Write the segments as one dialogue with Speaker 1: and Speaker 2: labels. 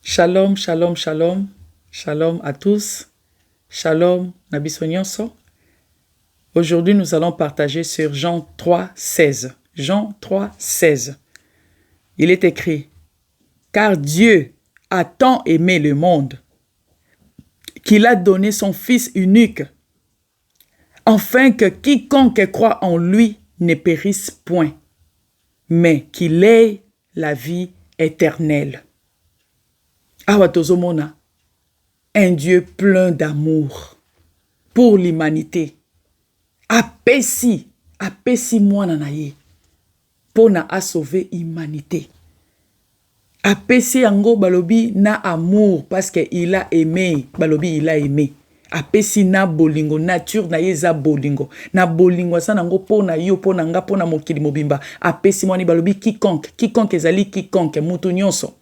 Speaker 1: Shalom, shalom, shalom. Shalom à tous. Shalom, Nabiso Nyonso. Aujourd'hui, nous allons partager sur Jean 3, 16. Jean 3, 16. Il est écrit, « Car Dieu a tant aimé le monde qu'il a donné son Fils unique, afin que quiconque croit en lui ne périsse point, mais qu'il ait la vie éternelle. » Awa tozomona, un Dieu plein d'amour pour l'humanité. Apesi mwana na ye pona a sauver l'humanité. Apesi yango balobi na amour parce que il a aimé, balobi il a aimé. Apesi na bolingo, nature na ye za bolingo. Na bolingo sa nango pona yo, pona nga, pona mokili mobimba. Apesi mwani balobi quiconque ezali quiconque, mutu nyonso.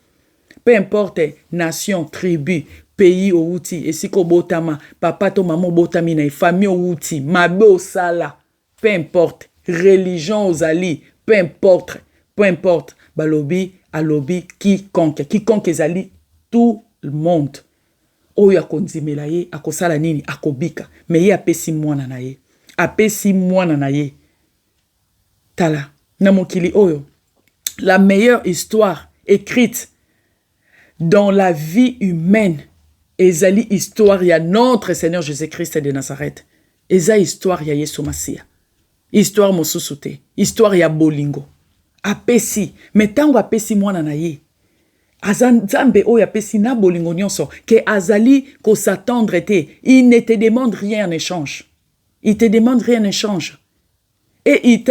Speaker 1: Peu importe nation, tribu, pays ou outil, et si ko botama, papa to maman botami na famille ou outil, mabe au sala, peu importe, religion aux ali, peu importe, balobi, alobi, quiconque ezali, tout le monde. Oyo akondimela ye, akosala nini, akobika, mais ye apesi mwana na ye, apesi mwana na ye. Tala, na mokili oyo, la meilleure histoire écrite dans la vie humaine, ezali histoire ya notre Seigneur Jésus-Christ de Nazareth. Eza histoire ya Yesu Masia. Histoire mosusu te. Histoire ya bolingo. Apesi. Metango apesi mwana na ye. Azanzambe oyo apesi na bolingo nyonso. Ke azali ko s'attendre te. Il ne te demande rien en échange. Il te demande rien en échange. Et il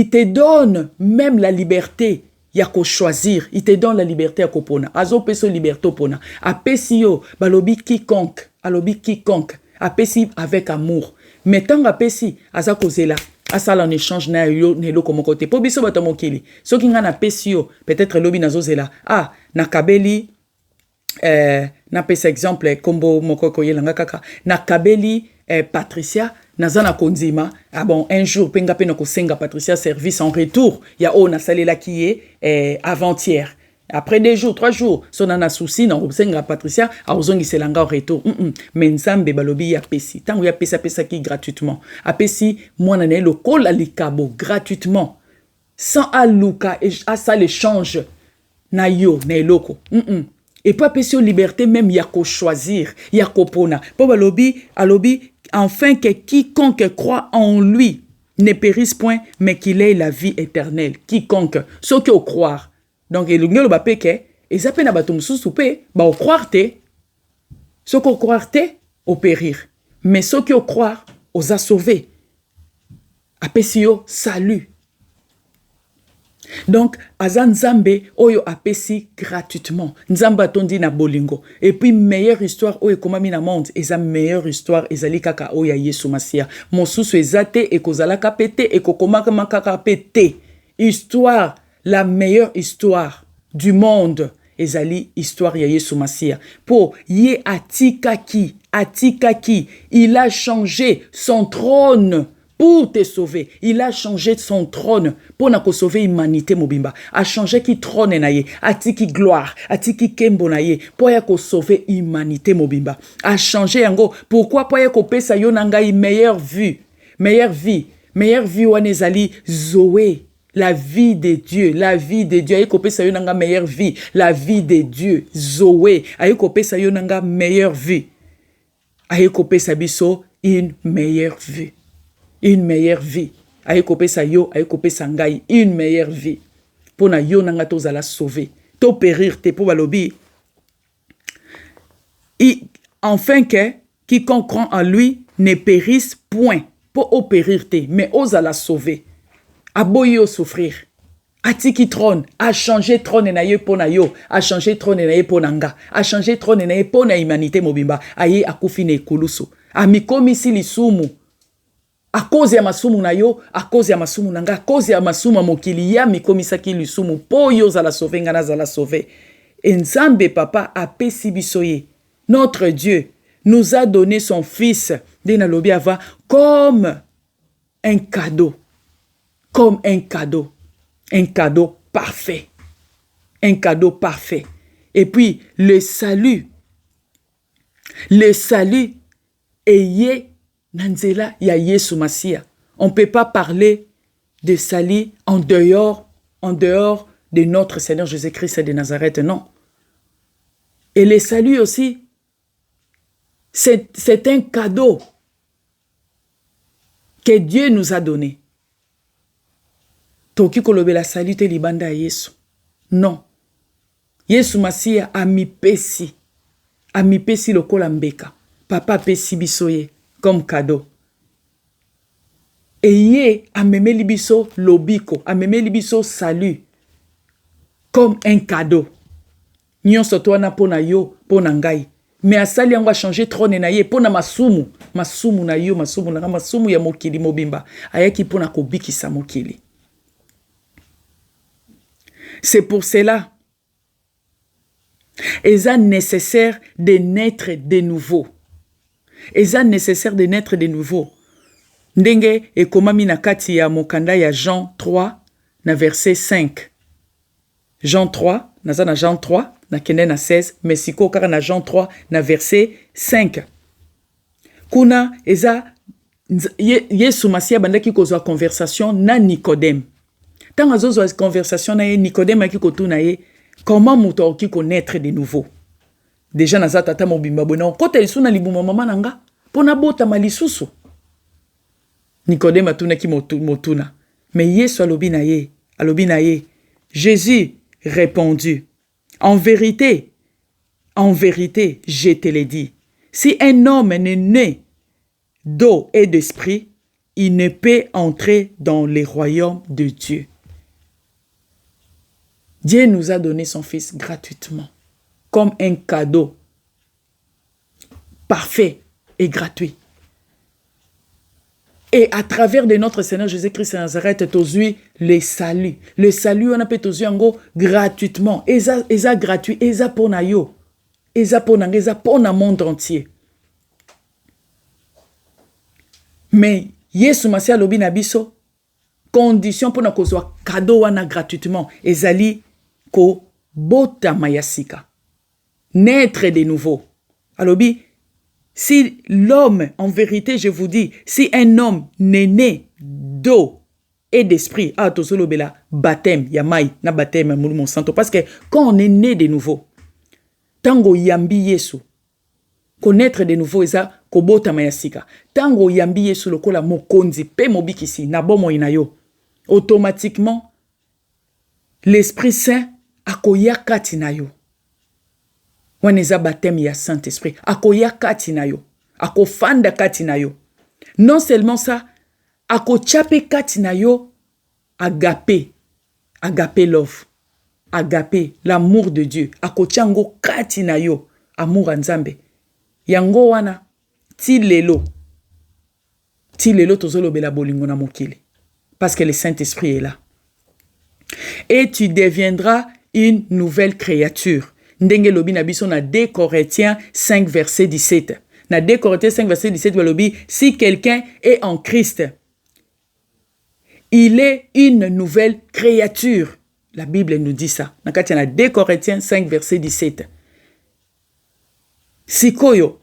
Speaker 1: te donne même la liberté. Yako choisir, il te donne la liberté à kopona. Azo peso liberté pona. Apesi yo, balobi quiconque, alobi quiconque. Apesi avec amour. Mais tant apesi, aza kozela, asala en échange na yo nelo komo kote. Po biso bato mokili. So ki nga na pesi yo, peut-être lobi nazo zela. Ah, nakabeli, na pesa exemple, kombo moko koyelanga kaka. Nakabeli, Patricia, nazana konzima, ah bon, un jour, penga pena ko senga Patricia service en retour, ya o na salela qui est avant-hier. Après 2 jours, 3 jours, son na souci na senga Patricia, a ozongi selanga en retour. Mais nzambe balobi ya pesi, tango ya pesa ki gratuitement. A pesi mwana ne lokola likabo gratuitement. Sans aluka et à ça l'échange na yo na eloko. Et pas pesi liberté même yako choisir, yako pona. Po balobi, alobi afin que quiconque croit en lui ne périsse point, mais qu'il ait la vie éternelle. Quiconque. Ce qui au croire. Donc, il y a le que et ça peut n'abatum sous-soupé, bah, au croire te. Ce qui au croire te, au périr. Mais ce qui au croire, aux a sauvés. Apesio, salut. Donc, azan nzambe oyo apesi gratuitement. Nzamba tondi na bolingo. Et puis, meilleure histoire oyo komami na monde. Eza meilleure histoire ezali kaka oya Yesu Masia. Mosusu ezate e kozalaka pete e kokomaka makaka pete. Histoire, la meilleure histoire du monde. Ezali histoire ya Yesu Masia. Po ye atikaki. Il a changé son trône. Pour te sauver, il a changé son trône pour na ko sauver l'humanité mobimba. A changé qui trône na ye, atiki gloire, atiki kembo na ye, pour ya ko sauver l'humanité mobimba. A changé yango. Pourquoi pour ya ko pesa yo nangai meilleure vie wanezali Zoé. La vie de Dieu. Aye ko pesa yo nanga meilleure vie. La vie de Dieu. Zoé. Aye ko pesa yo nanga meilleure vie. Aye ko pesa biso une meilleure vie. Une meilleure vie. Aye kopé sa yo, aye kopé sa ngai. Une meilleure vie. Pona yo nanga tozala sauver. To périr te po balobi. Enfin que quiconque croit en lui ne périsse point. Po o périr te, mais ose la sauver. Aboyi o souffrir. Atiki trône, a changé trône na ye pona yo, a changé trône na ye pona nga, a changé trône na ye pona humanité mobimba. Aye akufi ne kulusu. Amikomi si lisumu. A cause ya masumu na yo, a cause ya masumu na nga, a cause ya masumu mokili ya mikomisaki lisumu, po yo zala sauver nga na zala sauver. Nzambe papa a pesi biso ye. Notre Dieu nous a donné son fils, dena lobi ava, comme un cadeau. Un cadeau parfait. Un cadeau parfait. Et puis, le salut est nanzela ya Yesu Masia. On ne peut pas parler de salut en dehors de notre Seigneur Jésus-Christ de Nazareth, non. Et le salut aussi, c'est un cadeau que Dieu nous a donné. Toki kolobela salut te libanda Yesu. Non. Yesu Masia amipesi lokola mbeka. Papa pesi bisoye comme cadeau. Et ye amemeli biso lobiko, amemeli biso salut comme un cadeau. Nyonso toana pona yo, pona ngai. Mais asali yango a changé trône na ye pona masumu na yo, masumu ya mokili mobimba. Ayaki pona kobikisa mokili. C'est pour cela est nécessaire de naître de nouveau. Est nécessaire de naître de nouveau. Ndenge ekomami na kati ya mokanda ya Jean 3 na verset 5. Jean 3, naza na Jean 3 na kende na 16, mais siko kaka na Jean 3 na verset 5. Kuna eza Yesu Masia bandaki kozwa conversation na Nicodème. Tant azozwa conversation na ye Nicodème aki kotuna ye comment muto oki connaître de nouveau. Déjà naza tata mobimba bona kota lisuna libuma mama nanga pona bota malisusu. Nicodème atunaki motuna. Mais Yesu alobi na ye. Jésus répondit, en vérité, je te l'ai dit, si un homme n'est né d'eau et d'esprit, il ne peut entrer dans le royaume de Dieu. Dieu nous a donné son Fils gratuitement, comme un cadeau parfait et gratuit. Et à travers de notre Seigneur Jésus-Christ de Nazareth, tozui le salut. Le salut, on a pu tozui ango gratuitement. Eza gratuit, eza pona yo. Eza pona monde entier. Mais Yesu Masia lobi na biso, condition pona kozwa cadeau wana gratuitement. Ezali ko bota mayasika. Naître de nouveau. Alobi, si l'homme, en vérité, je vous dis, si un homme n'est né d'eau et d'esprit, bela baptême, yamai, na baptême, mon santo, parce que quand on est né de nouveau, tango yambi yesu, connaître de nouveau, eza kobota mayasika, tango yambi yesu lokola mokonzi, pe mobikisi, na bomo inayo, automatiquement, l'Esprit Saint akoya kati na yo. Waneza baptême ya Saint-Esprit. Akoya kati na yo. Ako fanda kati na yo. Non seulement ça, ako chape kati na yo agape. Agape love. Agape, l'amour de Dieu. Ako chango kati na yo. Amour anzambe. Yango wana, ti lelo. Ti lelo tozolo bela bolingo na mokili. Parce que le Saint-Esprit est là. Et tu deviendras une nouvelle créature. Ndenge lobi na biso na 2 Corinthiens 5 verset 17. Na 2 Corinthiens 5 verset 17 lobi, si quelqu'un est en Christ, il est une nouvelle créature. La Bible nous dit ça. Na 2 Corinthiens 5 verset 17. Sikoyo,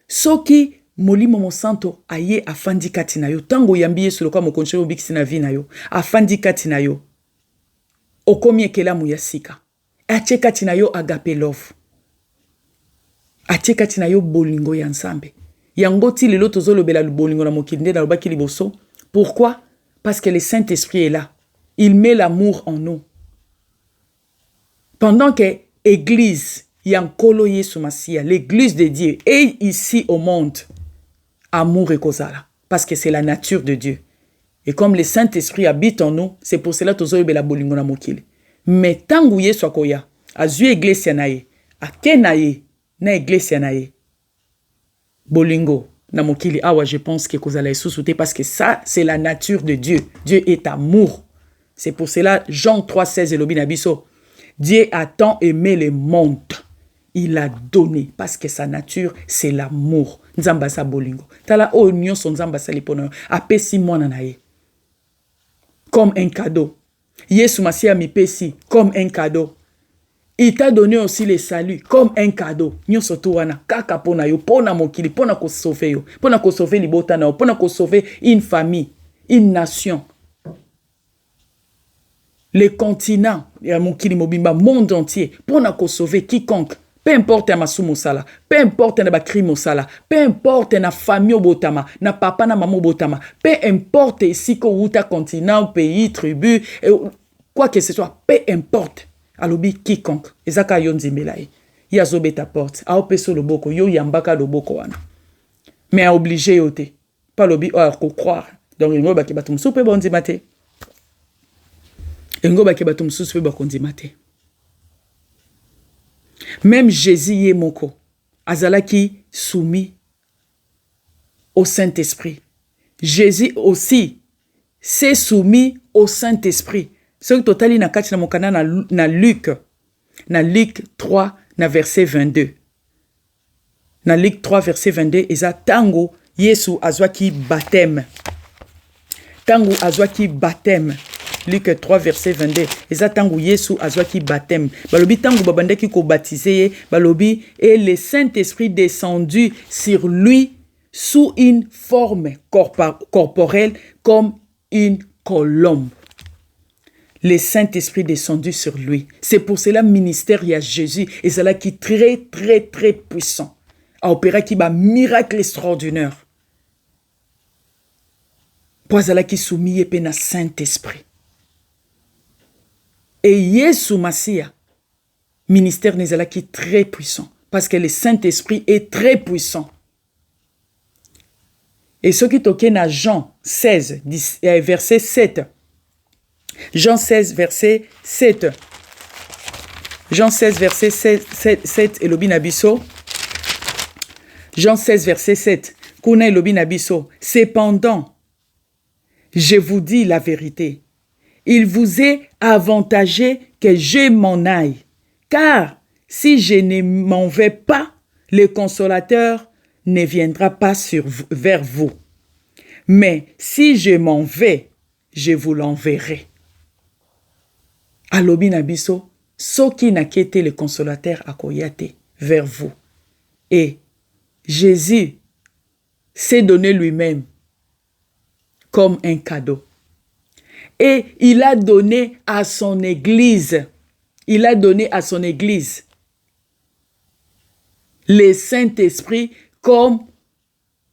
Speaker 1: soki molimo mosanto aye afandi kati na yo, tango yambi yesu lokwa mokonche obikisi na vi na yo, afandi kati na yo, okomi ekela muyasika. Acheka tina yo agape love. Acheka tina yo bolingo ya nsambe. Yango ti lelo tozolo bela bolingo na mokinde na lobaki liboso. Pourquoi? Parce que le Saint-Esprit est là. Il met l'amour en nous. Pendant que l'église, Yankolo Yesu Masia, l'église de Dieu, est ici au monde, amour et kozala. Parce que c'est la nature de Dieu. Et comme le Saint-Esprit habite en nous, c'est pour cela tozolo bela bolingo na mokili. Mais tangu Yesu akoya, azu iglesia naye, ake naye, na iglesia naye, bolingo, na mokili, awa, je pense que kozala esusute, parce que ça, c'est la nature de Dieu. Dieu est amour. C'est pour cela, Jean 3,16 elobi na biso, Dieu a tant aimé le monde, il a donné, parce que sa nature, c'est l'amour. Nzamba sa bolingo. Tala o nyonso nzamba sa lipono, apesi mwana naye, comme un cadeau. Yesu Masia mi pesi comme un cadeau. Il t'a donné aussi le salut comme un cadeau. Nyoso tu wana kaka pona yo, pona mokili, pona ko sauver yo, pona ko sauver libota na yo, pona ko sauver une famille, une nation. Le continent, mokili mobimba, monde entier, pona ko sauver quiconque. Peu importe na masumu sala, peu importe na crime sala, peu importe na famille obotama, na papa na maman obotama, peu importe ici ko uta continent, pays, tribu, quoi que ce soit, peu importe. Alobi quiconque, ezaka yonzimelaye. Yazobe ta porte, a opeso loboko, yo yambaka loboko wana. Mais a obligé yote. Pas lobi, ko croire. Donc, il ngoba ki batum soupe bonzimate. Il ngoba ki batum soupe bonzimate. Même Jésus yemoko, azalaki soumis au Saint-Esprit. Jésus aussi s'est soumis au Saint-Esprit. Ce que totali na kati na mokana na Luc 3 na verset 22. Na Luc 3 verset 22 eza tango Yesu azwaki baptême. Tango azwaki baptême. Luc 3 verset 22. Eza tango Yesu azwaki baptême. Balobi tango babandaki ko baptiser, balobi et le Saint-Esprit descendu sur lui sous une forme corporelle comme une colombe. Le Saint-Esprit descendu sur lui. C'est pour cela ministère y a Jésus et c'est là qui est très très très puissant. A opéra qui va miracle extraordinaire. Pour cela qui soumis et na Saint-Esprit. Et Yesu Masia ministère n'est là qui est très puissant parce que le Saint-Esprit est très puissant. Et ce qui toque na Jean 16 verset 7. Jean 16, verset 7. Jean 16, verset 7, Elobi Nabiso. Jean 16, verset 7. Kuna Elobi Nabiso. Cependant, je vous dis la vérité. Il vous est avantagé que je m'en aille. Car si je ne m'en vais pas, le consolateur ne viendra pas vers vous. Mais si je m'en vais, je vous l'enverrai. Alobi Nabiso, soki nakete le consolateur akoyate vers vous. Et Jésus s'est donné lui-même comme un cadeau. Et il a donné à son église, le Saint-Esprit comme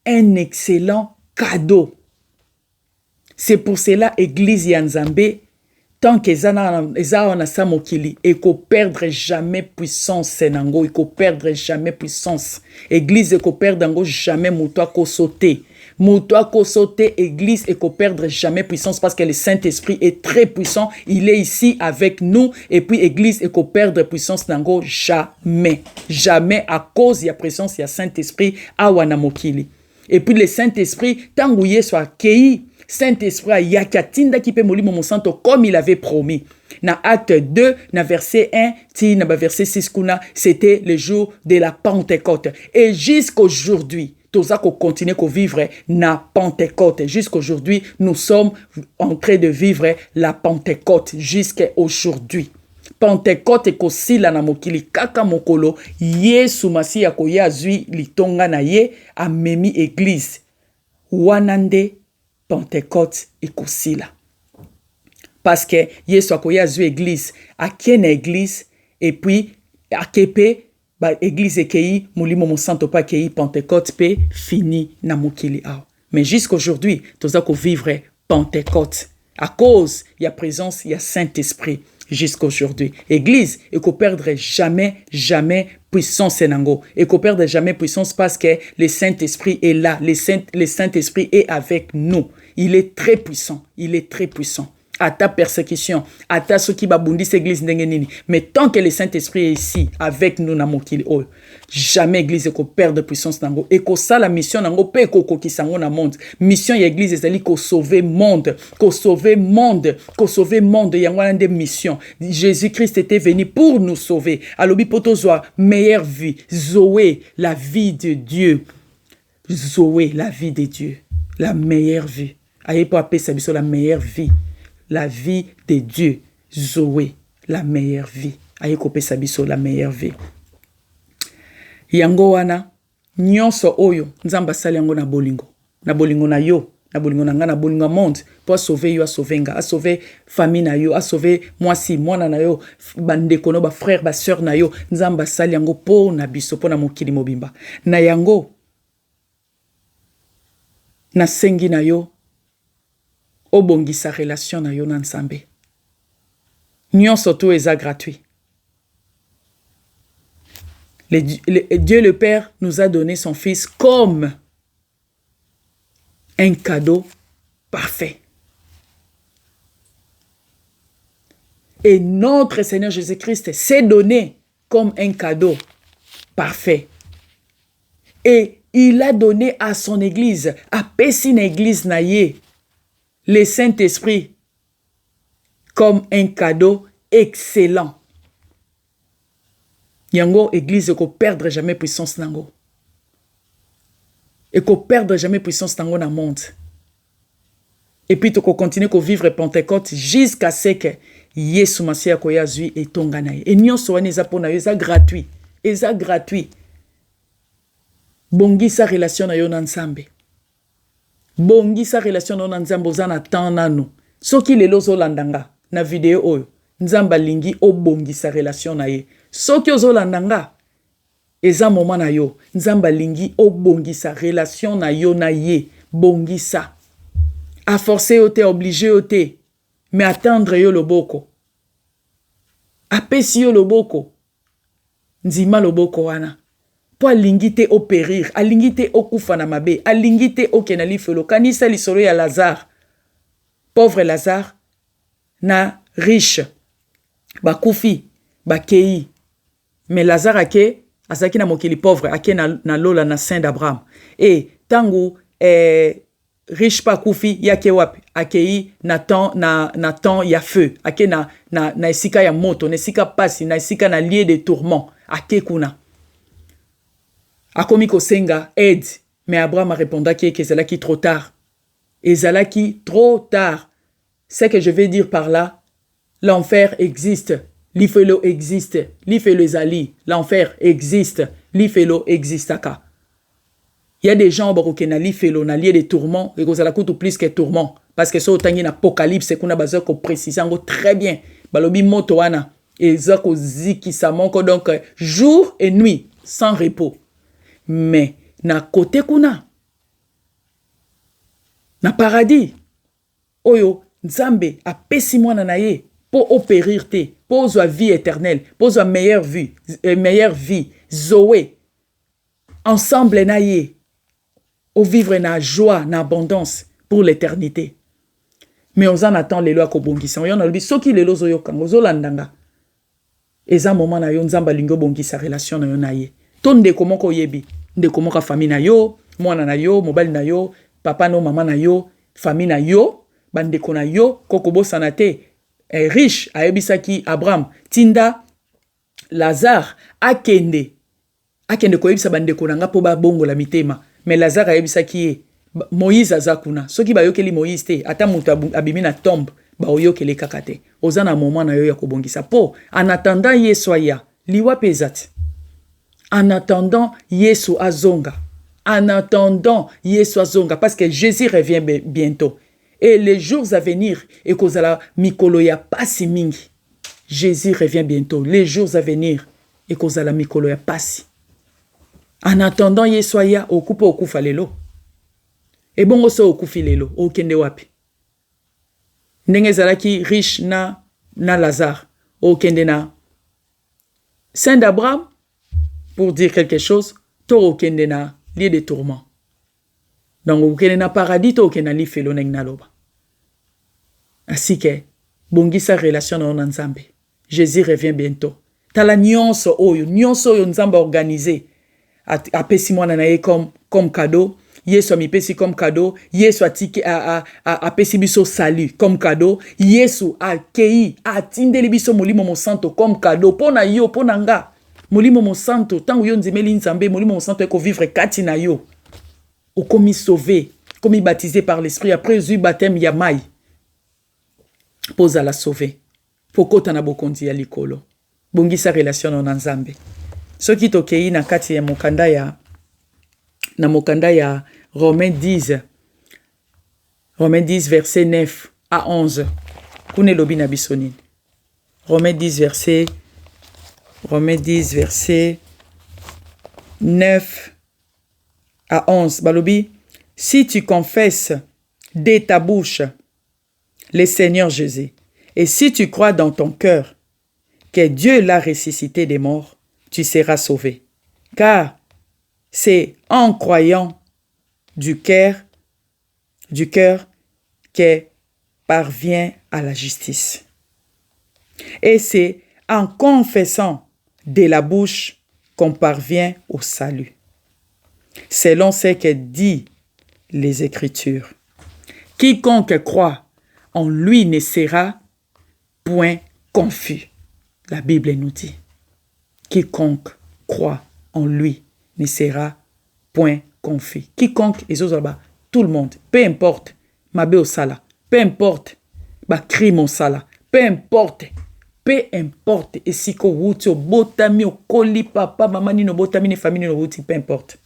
Speaker 1: un excellent cadeau. C'est pour cela, Église Yanzambe, tant que eza na samokili et ko perdre jamais puissance nango et ko perdre jamais puissance église et ko perdre nango jamais muto ko sauter église et ko perdre jamais puissance parce que le Saint-Esprit est très puissant, il est ici avec nous et puis église et ko perdre puissance nango jamais à cause de la présence de Saint-Esprit awana mokili. Et puis le Saint-Esprit tango yeso akei Saint-Esprit a yakatinda ki pe molimo monsanto comme il avait promis. Na acte 2, na verset 1, ti na verset 6 kuna, c'était le jour de la Pentecôte. Et jusqu'aujourd'hui, toza ko continuer ko vivre na Pentecôte. Jusqu'aujourd'hui, nous sommes en train de vivre la Pentecôte jusqu'à aujourd'hui. Pentecôte ko sila na mokili kaka mokolo Yesu Masiya ko yazui litonga na ye amemi église. Wanande Pentecôte et Kosila. Parce que Yesu akoya zu église, akena église, et puis akepe, église ekei, mulimo monsanto pa kei Pentecôte pe fini na mokili ao. Mais jusqu'aujourd'hui, toza ko vivre Pentecôte. À cause, il y a présence, il y a Saint-Esprit. Jusqu'aujourd'hui. Église, et qu'on perdrait jamais puissance nango. Et qu'on perdrait jamais puissance parce que le Saint-Esprit est là. Le Saint-Esprit est avec nous. Il est très puissant. Il est très puissant. À ta persécution, à ta ce qui va bondis église n'engenini. Mais tant que le Saint-Esprit est ici, avec nous, namokili oh, jamais église qu'on perde puissance nango. Et qu'on ça la mission nango pe koko qui sango na monde. Mission y église ezali ko sauver monde, ko sauver monde, ko sauver monde. Yangwana de mission. Jésus-Christ était venu pour nous sauver. Alobi potozwa meilleure vie, Zoé, la vie de Dieu. Zoé, la vie de Dieu, la meilleure vie. Aye pour appeler ça la meilleure vie. La vie de Dieu, Zoé, la meilleure vie. aye kopesa biso la meilleure vie. Yango wana nyonso oyo nzamba sali yango na bolingo na yo, na bolingo na nga, na bolingo monde pour sauver yo, a sauver nga, a sauver famille na yo, a sauver mwasi mwana na yo, bandeko no ba frère ba sœur na yo, nzamba sali yango po na biso po na mokili mobimba. Na yango na sengi na yo obongisa relation na yo na Nzambe. Nyonso to eza gratuit. Dieu le Père nous a donné son Fils comme un cadeau parfait. Et notre Seigneur Jésus-Christ s'est donné comme un cadeau parfait. Et il a donné à son Église, à Pessine Église naïe, le Saint-Esprit comme un cadeau excellent. Yango Église ko perdre jamais puissance nango. Et ko perdre jamais puissance nango na monde. Et puis to ko continuer ko vivre Pentecôte jusqu'à ce que Yesu Masia ko yazui et tonganaye. Et nyonso wana eza pona yo, eza gratuit. Eza gratuit. Bongi sa relation na yo na Nzambe. Bongi sa relation na yo na Nzambe ozana tan nanu. Soki lelo zolandanga na video oyo. Nzamba lingi obongi sa relation na ye. Soki ozolandanga eza moment na yo. Nzamba lingi obongi sa relation na yo na ye. Bongi sa. A forcer yo te, obligé yo te. Mais attendre yo loboko. Apesi yo loboko. Nzima loboko wana. Po alingi te opérir. Alingi te okufa na mabe. Alingi te okenali felo. Kanisa lisolo ya Lazare. Pauvre Lazare. Na riche. Bakufi. Bakei. Mais Lazare ake. Asaki na mokili pauvre. Ake na lola na Saint d'Abraham. Et tangu riche pa kufi yake wapi akei na temps ya feu ake na esika ya moto na esika pasi na esika na lieu de tourment ake kuna akomi kosenga aide mais Abraham a répondu que ezalaki trop tard. Ezalaki trop tard. Ce que je vais dire par là, l'enfer existe, l'ifelo existe, l'ifelo ezali, l'enfer existe, l'ifelo existe aka. Il y a des gens qui ont na lié des tourments et qui ont plus que tourments. Parce que ça, il y a un apocalypse qu'on a besoin de préciser très bien. Balobi motoana et zako ziki sa manko donc jour et nuit sans repos. Mais na côté kuna na paradis oyo Nzambe a pesi mwana na ye pour opérir te, pour la vie éternelle, pour la meilleure vie, Zoé ensemble na ye. Au vivre na joie, na abondance pour l'éternité. Mais on en attend les lois kobongisa. On a dit soki les lois oyokango zolandanga. Eza moment na yo nzamba lingo bongisa relation na yo na ye. Ton de komoko yebi, de komoko famille na yo, mwana na yo, mobile na yo, papa no mama na yo, famille na yo, bandeko na yo, kokobo sanate, riche ayebisaki Abraham, tinda Lazare akende koyebisa bandeko nanga po ba bongo la mitema. Mais Lazare a yebisaki Moïse azakuna. Soki ba yokeli Moïse te, ata mutu abimi na tombe, ba oyokeli kakate. Ozana moment na yo ya kobongisa. Po, en attendant Yesu aya, liwa pezat. En attendant Yesu azonga. En attendant Yesu azonga. Parce que Jésus revient bientôt. Et les jours à venir, et kozala mikolo ya pasi mingi. Jésus revient bientôt. Les jours à venir, et kozala mikolo ya pasi. En attendant Yesoya okupa okufa lelo. Et bon oso okufi lelo okende wapi. Ndenge zalaki riche na Lazare okende na Saint d'Abraham pour dire quelque chose to okende na lieu de tourment. Donc okende na paradis to okende na lifelo neng na loba. Ainsi que bongisa relation na Nzambe. Jésus revient bientôt. Tala nyonso oyo Nzambe organisé. A pesi mwana na ye comme cadeau. Yesu mi pesi comme cadeau. Yesu a pesi biso salut comme cadeau. Yesu a kei a tindeli biso molimo mo santo comme cadeau. Pona yo, pona nga. Molimo mo santo. Tango yo nzimeli Nzambe, molimo mo santo eko vivre kati na yo. Ou komi sauvé, komi baptisé par l'esprit. Après eu baptême yamai. Posa la sauver. Pokota na bokondi ya likolo. bongisa relation na Nzambe. Soki tokei na kati ya mokanda ya Romains 10 verset 9 à 11. Kune lobi na biso nini? Romains 10 verset 9 à 11. Balobi, si tu confesses de ta bouche le Seigneur Jésus, et si tu crois dans ton cœur que Dieu l'a ressuscité des morts, tu seras sauvé. Car c'est en croyant du cœur que parvient à la justice. Et c'est en confessant de la bouche qu'on parvient au salut. Selon ce que dit les Écritures. Quiconque croit en lui ne sera point confus. La Bible nous dit. Quiconque croit en lui ne sera point confus. Quiconque, tout le monde, peu importe, mabe au sala, peu importe, crime au sala, peu importe, et si ko wuti o botami o koli papa, maman ni no botami ni famille no wuti, peu importe.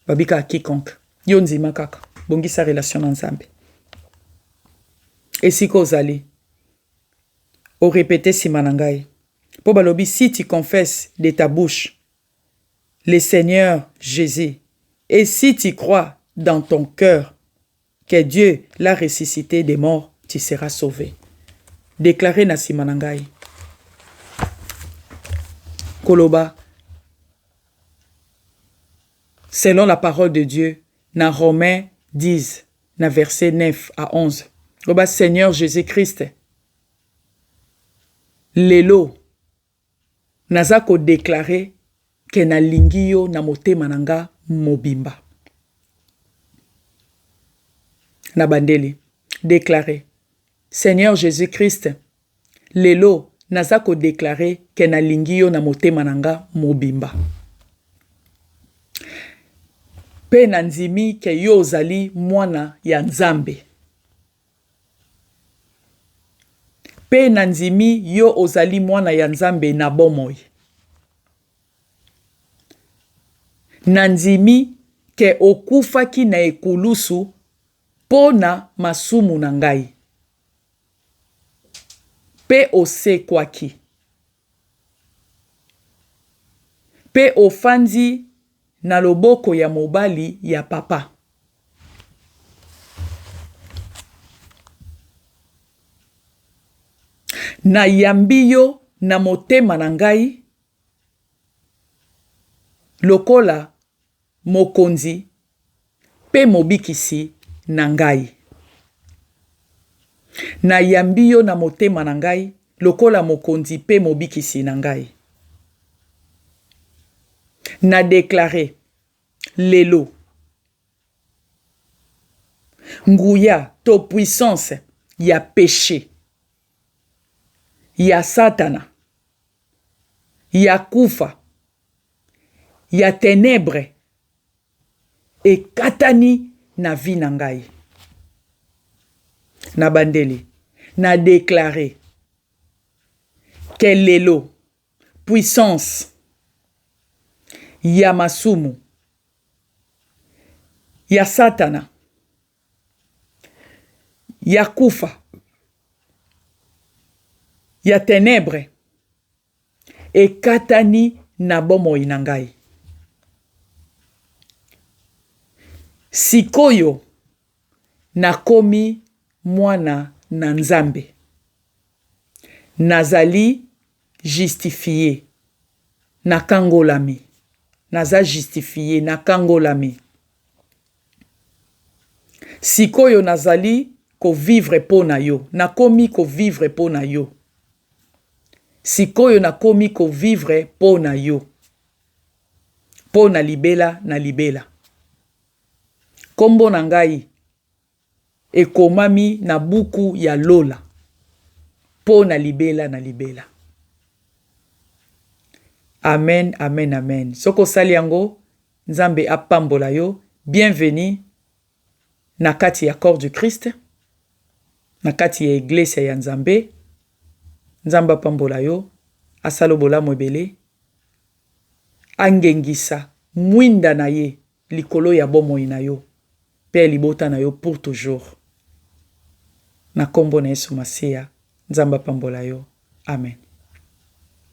Speaker 1: Babika quiconque, yonzi makaka, bongi sa relation ensemble. Et si ko zali, o répéter si manangai. Po balobi, si tu confesses de ta bouche le Seigneur Jésus, et si tu crois dans ton cœur que Dieu l'a ressuscité des morts, tu seras sauvé. Déclaré na si manangai. Koloba, selon la parole de Dieu, na Romains 10, na verset 9 à 11. Koloba, Seigneur Jésus-Christ, lelo, naza ko déclaré que na lingio na motema nanga mobimba. Na bandeli, déclaré, Seigneur Jésus-Christ, lelo, naza ko déclaré que na lingio na motema nanga mobimba. Pe nanzimi ke yo ozali mwana ya Nzambe. Pe nanzimi yo ozali mwana ya Nzambe na bomoi. Nanzimi ke okufaki na ekulusu pona masumu na ngai. Pe osekwaki. Pe ofandi na loboko ya mobali ya papa. Na yambi yo na motema na ngai lokola mokonzi pe mobikisi na ngai. Na yambi yo na motema na ngai lokola mokonzi pe mobikisi na ngai. Na déclaré lelo nguya to puissance ya péché, ya satana, ya kufa, ya ténèbre et katani na vie na ngai. Na bandeli, na déclaré que lelo puissance ya masumu, ya satana, ya kufa, ya ténèbre et katani na bomoi na ngai. Sikoyo nakomi mwana na Nzambe. Nazali justifié na kangolami. Naza justifié na kangolami. Sikoyo nazali ko vivre po na yo. Nakomi ko vivre po na yo. Sikoyo nakomi ko vivre po na yo. Po na libela na libela. Kombo na ngai ekomami na buku ya Lola. Po na libela na libela. Amen, amen, amen. Soko sali yango, Nzambe apambola yo. Bienvenue na kati ya corps du Christ. Na kati ya iglesia ya Nzambe. Nzambe apambola yo. asala bolamu ebele, angengisa mwinda na ye likolo ya bomoi na yo, pe libota na yo pour toujours. Na kombo na Yesu Masiya, Nzamba pambola yo. Amen.